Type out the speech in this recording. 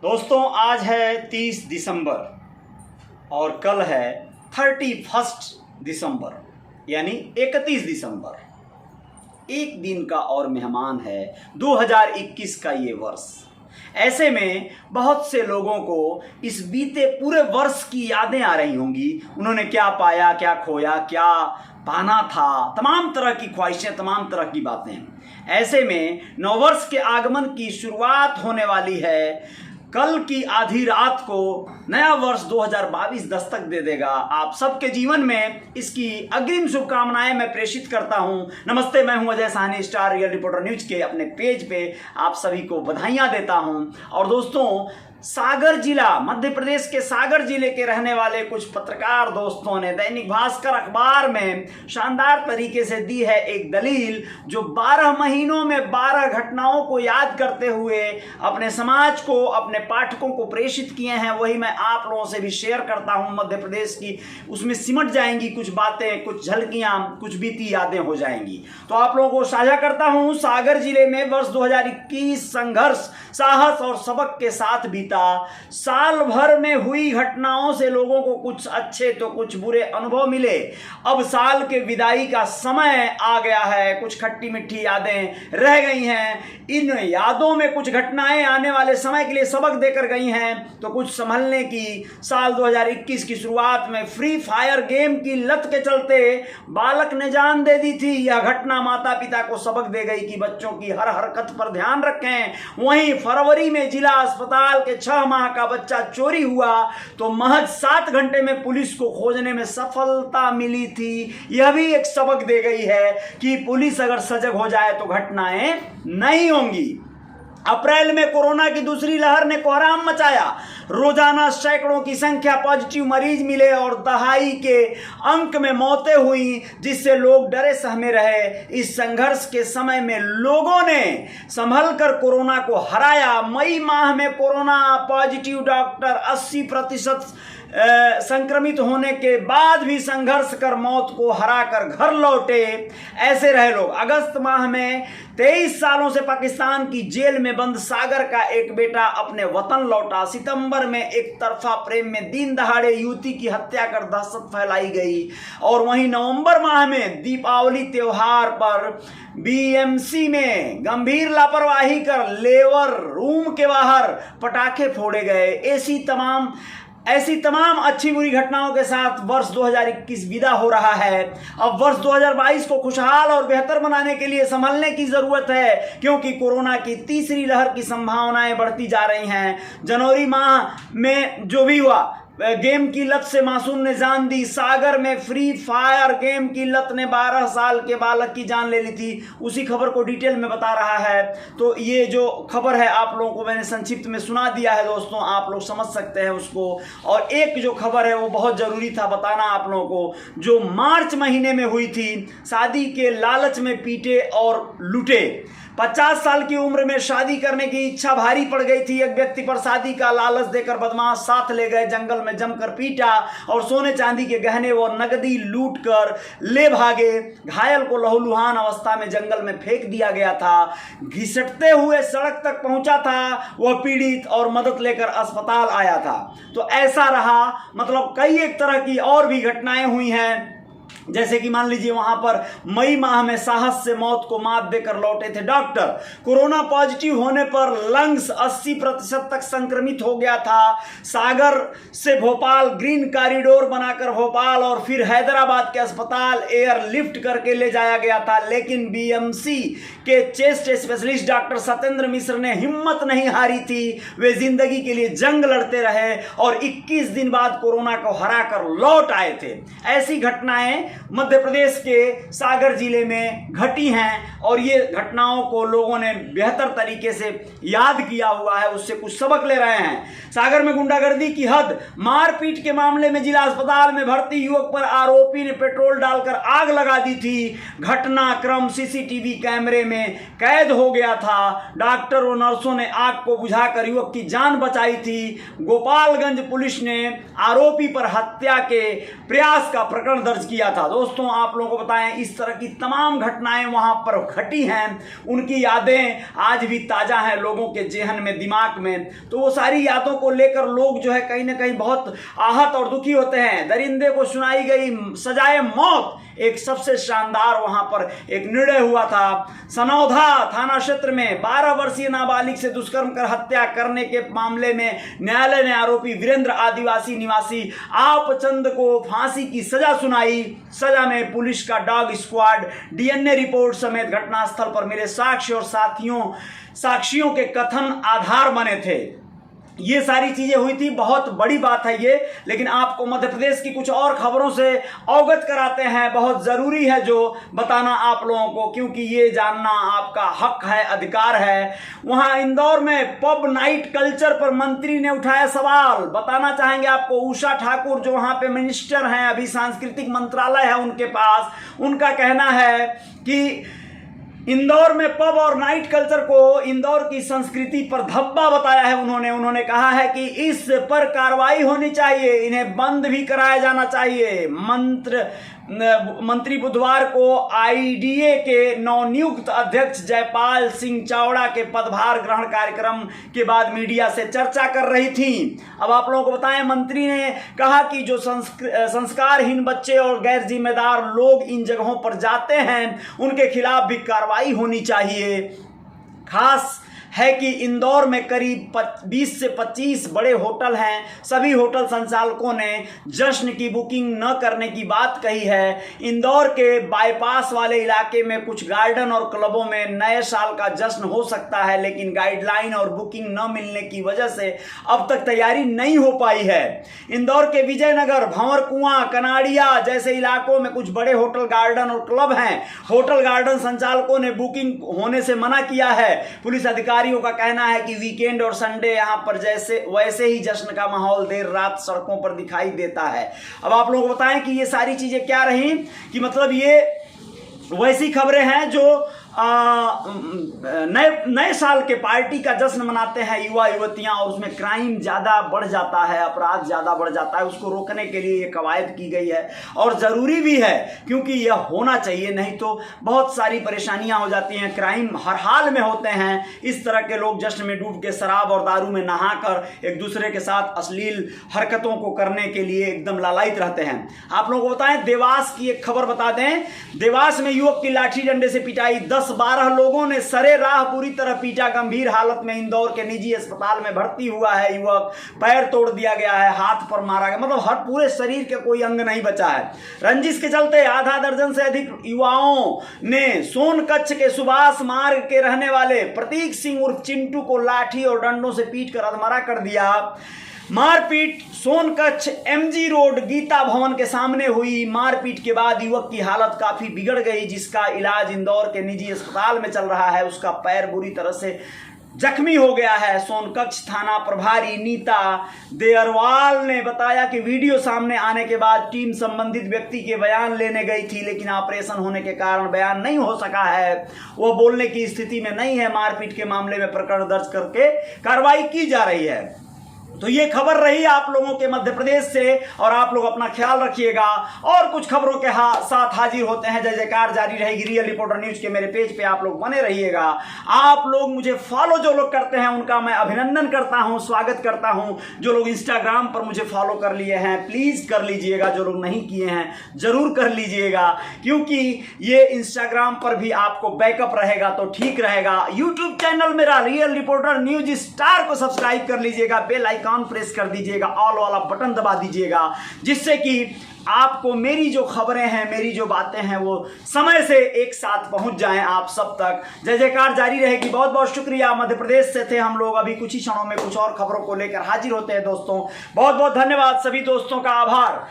दोस्तों आज है 30 दिसंबर और कल है 31 दिसंबर यानी 31 दिसंबर। एक दिन का और मेहमान है 2021 का ये वर्ष। ऐसे में बहुत से लोगों को इस बीते पूरे वर्ष की यादें आ रही होंगी। उन्होंने क्या पाया, क्या खोया, क्या पाना था, तमाम तरह की ख्वाहिशें, तमाम तरह की बातें। ऐसे में नववर्ष के आगमन की शुरुआत होने वाली है। कल की आधी रात को नया वर्ष 2022 दस्तक दे देगा। आप सबके जीवन में इसकी अग्रिम शुभकामनाएं मैं प्रेषित करता हूं। नमस्ते, मैं हूं Ajay Sahni, star real reporter news के अपने पेज पे आप सभी को बधाइयां देता हूं। और दोस्तों, सागर जिला, मध्य प्रदेश के सागर जिले के रहने वाले कुछ पत्रकार दोस्तों ने दैनिक भास्कर अखबार में शानदार तरीके से दी है एक दलील, जो 12 महीनों में 12 घटनाओं को याद करते हुए अपने समाज को, अपने पाठकों को प्रेषित किए हैं। वही मैं आप लोगों से भी शेयर करता हूं। मध्य प्रदेश की उसमें सिमट जाएंगी कुछ बातें, कुछ झलकियां, कुछ बीती यादें हो जाएंगी। तो आप लोगों को साझा करता हूं। सागर जिले में वर्ष 2021 संघर्ष, साहस और सबक के साथ बीता। साल भर में हुई घटनाओं से लोगों को कुछ अच्छे तो कुछ बुरे अनुभव मिले। अब साल के विदाई का समय आ गया है। कुछ खट्टी मिट्टी यादें रह गई हैं। इन यादों में कुछ घटनाएं आने वाले समय के लिए सबक देकर गई हैं, तो कुछ संभलने की। साल 2021 की शुरुआत में फ्री फायर गेम की लत के चलते बालक ने जान दे दी थी। यह घटना माता पिता को सबक दे गई कि बच्चों की हर हरकत पर ध्यान रखें। वहीं फरवरी में जिला अस्पताल के 6 माह का बच्चा चोरी हुआ तो महज 7 घंटे में पुलिस को खोजने में सफलता मिली थी। यह भी एक सबक दे गई है कि पुलिस अगर सजग हो जाए तो घटनाएं नहीं होंगी। अप्रैल में कोरोना की दूसरी लहर ने कोहराम मचाया। रोजाना सैकड़ों की संख्या पॉजिटिव मरीज मिले और दहाई के अंक में मौतें हुई, जिससे लोग डरे सहमे रहे। इस संघर्ष के समय में लोगों ने संभल कर कोरोना को हराया। मई माह में कोरोना पॉजिटिव डॉक्टर 80% संक्रमित होने के बाद भी संघर्ष कर मौत को हराकर घर लौटे। ऐसे रहे लोग। अगस्त माह में 23 सालों से पाकिस्तान की जेल में बंद सागर का एक बेटा अपने वतन लौटा। सितंबर में एक तरफा प्रेम में दिन दहाड़े युवती की हत्या कर दहशत फैलाई गई। और वहीं नवंबर माह में दीपावली त्योहार पर बीएमसी में गंभीर लापरवाही कर लेबर रूम के बाहर पटाखे फोड़े गए। ऐसी तमाम अच्छी बुरी घटनाओं के साथ वर्ष 2021 विदा हो रहा है। अब वर्ष 2022 को खुशहाल और बेहतर बनाने के लिए संभलने की जरूरत है, क्योंकि कोरोना की तीसरी लहर की संभावनाएं बढ़ती जा रही हैं। जनवरी माह में जो भी हुआ, गेम की लत से मासूम ने जान दी। सागर में फ्री फायर गेम की लत ने 12 साल के बालक की जान ले ली थी। उसी खबर को डिटेल में बता रहा है। तो ये जो खबर है आप लोगों को मैंने संक्षिप्त में सुना दिया है दोस्तों, आप लोग समझ सकते हैं उसको। और एक जो खबर है वो बहुत जरूरी था बताना आप लोगों को, जो मार्च महीने में हुई थी। शादी के लालच में पीटे और लूटे। 50 साल की उम्र में शादी करने की इच्छा भारी पड़ गई थी। एक व्यक्ति पर शादी का लालच देकर बदमाश साथ ले गए, जंगल में जमकर पीटा और सोने चांदी के गहने व नगदी लूट कर ले भागे। घायल को लहूलुहान अवस्था में जंगल में फेंक दिया गया था। घिसटते हुए सड़क तक पहुंचा था वह पीड़ित और मदद लेकर अस्पताल आया था। तो ऐसा रहा, मतलब कई एक तरह की और भी घटनाएं हुई हैं। जैसे कि मान लीजिए वहां पर मई माह में साहस से मौत को मात देकर लौटे थे डॉक्टर। कोरोना पॉजिटिव होने पर लंग्स 80% तक संक्रमित हो गया था। सागर से भोपाल ग्रीन कॉरिडोर बनाकर भोपाल और फिर हैदराबाद के अस्पताल एयरलिफ्ट करके ले जाया गया था। लेकिन बीएमसी के चेस्ट स्पेशलिस्ट डॉक्टर सत्येंद्र मिश्र ने हिम्मत नहीं हारी थी। वे जिंदगी के लिए जंग लड़ते रहे और 21 दिन बाद कोरोना को हराकर लौट आए थे। ऐसी घटनाएं मध्य प्रदेश के सागर जिले में घटी हैं और ये घटनाओं को लोगों ने बेहतर तरीके से याद किया हुआ है, उससे कुछ सबक ले रहे हैं। सागर में गुंडागर्दी की हद। मारपीट के मामले में जिला अस्पताल में भर्ती युवक पर आरोपी ने पेट्रोल डालकर आग लगा दी थी। घटनाक्रम सीसीटीवी कैमरे में कैद हो गया था। डॉक्टर और नर्सों ने आग को बुझाकर युवक की जान बचाई थी। गोपालगंज पुलिस ने आरोपी पर हत्या के प्रयास का प्रकरण दर्ज किया था। दोस्तों आप लोगों को बताएं, इस तरह की तमाम घटनाएं वहां पर घटी हैं, उनकी यादें आज भी ताज़ा हैं लोगों के जेहन में, दिमाग में। तो वो सारी यादों को लेकर लोग जो है कहीं ना कहीं बहुत आहत और दुखी होते हैं। दरिंदे को सुनाई गई सजाए मौत, एक सबसे शानदार वहां पर एक निर्णय हुआ था। सनौधा थाना क्षेत्र में 12 वर्षीय नाबालिग से दुष्कर्म कर हत्या करने के मामले में न्यायालय ने आरोपी वीरेंद्र आदिवासी निवासी आपचंद को फांसी की सजा सुनाई। सजा में पुलिस का डॉग स्क्वाड, डीएनए रिपोर्ट समेत घटनास्थल पर मिले साक्ष्य और साक्षियों के कथन आधार बने थे। ये सारी चीजें हुई थी, बहुत बड़ी बात है ये। लेकिन आपको मध्य प्रदेश की कुछ और खबरों से अवगत कराते हैं, बहुत जरूरी है जो बताना आप लोगों को, क्योंकि ये जानना आपका हक है, अधिकार है। वहां इंदौर में पब नाइट कल्चर पर मंत्री ने उठाया सवाल, बताना चाहेंगे आपको। उषा ठाकुर जो वहां पे मिनिस्टर हैं, अभी सांस्कृतिक मंत्रालय है उनके पास, उनका कहना है कि इंदौर में पब और नाइट कल्चर को इंदौर की संस्कृति पर धब्बा बताया है उन्होंने कहा है कि इस पर कार्रवाई होनी चाहिए, इन्हें बंद भी कराया जाना चाहिए। मंत्री बुधवार को आईडीए के नवनियुक्त अध्यक्ष जयपाल सिंह चावड़ा के पदभार ग्रहण कार्यक्रम के बाद मीडिया से चर्चा कर रही थी। अब आप लोगों को बताएं, मंत्री ने कहा कि जो संस्कारहीन बच्चे और गैर जिम्मेदार लोग इन जगहों पर जाते हैं उनके खिलाफ भी कार्रवाई होनी चाहिए। खास है कि इंदौर में करीब 20 से 25 बड़े होटल हैं। सभी होटल संचालकों ने जश्न की बुकिंग न करने की बात कही है। इंदौर के बाईपास वाले इलाके में कुछ गार्डन और क्लबों में नए साल का जश्न हो सकता है, लेकिन गाइडलाइन और बुकिंग न मिलने की वजह से अब तक तैयारी नहीं हो पाई है। इंदौर के विजयनगर, भंवर कुआं, कनाड़िया जैसे इलाकों में कुछ बड़े होटल, गार्डन और क्लब हैं। होटल गार्डन संचालकों ने बुकिंग होने से मना किया है। पुलिस अधिकारियों का कहना है कि वीकेंड और संडे यहां पर वैसे ही जश्न का माहौल देर रात सड़कों पर दिखाई देता है। अब आप लोगों को बताएं कि ये सारी चीजें क्या रही, कि मतलब ये वैसी खबरें हैं जो नए साल के पार्टी का जश्न मनाते हैं युवा युवतियां, और उसमें क्राइम ज़्यादा बढ़ जाता है, अपराध ज़्यादा बढ़ जाता है। उसको रोकने के लिए ये कवायद की गई है और ज़रूरी भी है, क्योंकि यह होना चाहिए, नहीं तो बहुत सारी परेशानियां हो जाती हैं। क्राइम हर हाल में होते हैं। इस तरह के लोग जश्न में डूब के शराब और दारू में नहाकर एक दूसरे के साथ अश्लील हरकतों को करने के लिए एकदम लालायित रहते हैं। आप लोगों को बताएं, देवास की एक खबर बता दें। देवास में युवक की लाठी डंडे से पिटाई, 10-12 लोगों ने सरे राह पूरी तरह पीटा। गंभीर हालत में इंदौर के निजी अस्पताल में भर्ती हुआ है युवक। पैर तोड़ दिया गया है, हाथ पर मारा गया, मतलब हर पूरे शरीर के कोई अंग नहीं बचा है। रंजिश के चलते आधा दर्जन से अधिक युवाओं ने सोनकच्छ के सुभाष मार्ग के रहने वाले प्रतीक सिंह उर्फ चिंटू को लाठी और डंडों से पीटकर अधमरा कर दिया। मारपीट सोनकच्छ एमजी रोड गीता भवन के सामने हुई। मारपीट के बाद युवक की हालत काफी बिगड़ गई, जिसका इलाज इंदौर के निजी अस्पताल में चल रहा है। उसका पैर बुरी तरह से जख्मी हो गया है। सोनकच्छ थाना प्रभारी नीता देरवाल ने बताया कि वीडियो सामने आने के बाद टीम संबंधित व्यक्ति के बयान लेने गई थी, लेकिन ऑपरेशन होने के कारण बयान नहीं हो सका है। वो बोलने की स्थिति में नहीं है। मारपीट के मामले में प्रकरण दर्ज करके कार्रवाई की जा रही है। तो ये खबर रही आप लोगों के मध्य प्रदेश से, और आप लोग अपना ख्याल रखिएगा। और कुछ खबरों के साथ हाजिर होते हैं। जय जयकार जारी रहेगी रियल रिपोर्टर न्यूज के मेरे पेज पे आप लोग बने रहिएगा। आप लोग मुझे फॉलो जो लोग करते हैं उनका मैं अभिनंदन करता हूं, स्वागत करता हूं। जो लोग इंस्टाग्राम पर मुझे फॉलो कर लिए हैं प्लीज कर लीजिएगा, जो लोग नहीं किए हैं जरूर कर लीजिएगा, क्योंकि ये इंस्टाग्राम पर भी आपको बैकअप रहेगा तो ठीक रहेगा। यूट्यूब चैनल मेरा रियल रिपोर्टर न्यूज स्टार को सब्सक्राइब कर लीजिएगा, बेल आइकन प्रेस कर दीजिएगा, ऑल वाला बटन दबा दीजिएगा, जिससे कि आपको मेरी जो खबरें हैं, मेरी जो बातें हैं, वो समय से एक साथ पहुंच जाएं आप सब तक। जय जयकार जारी रहेगी। बहुत बहुत शुक्रिया। मध्य प्रदेश से थे हम लोग। अभी कुछ ही क्षणों में कुछ और खबरों को लेकर हाजिर होते हैं दोस्तों। बहुत बहुत धन्यवाद। सभी दोस्तों का आभार।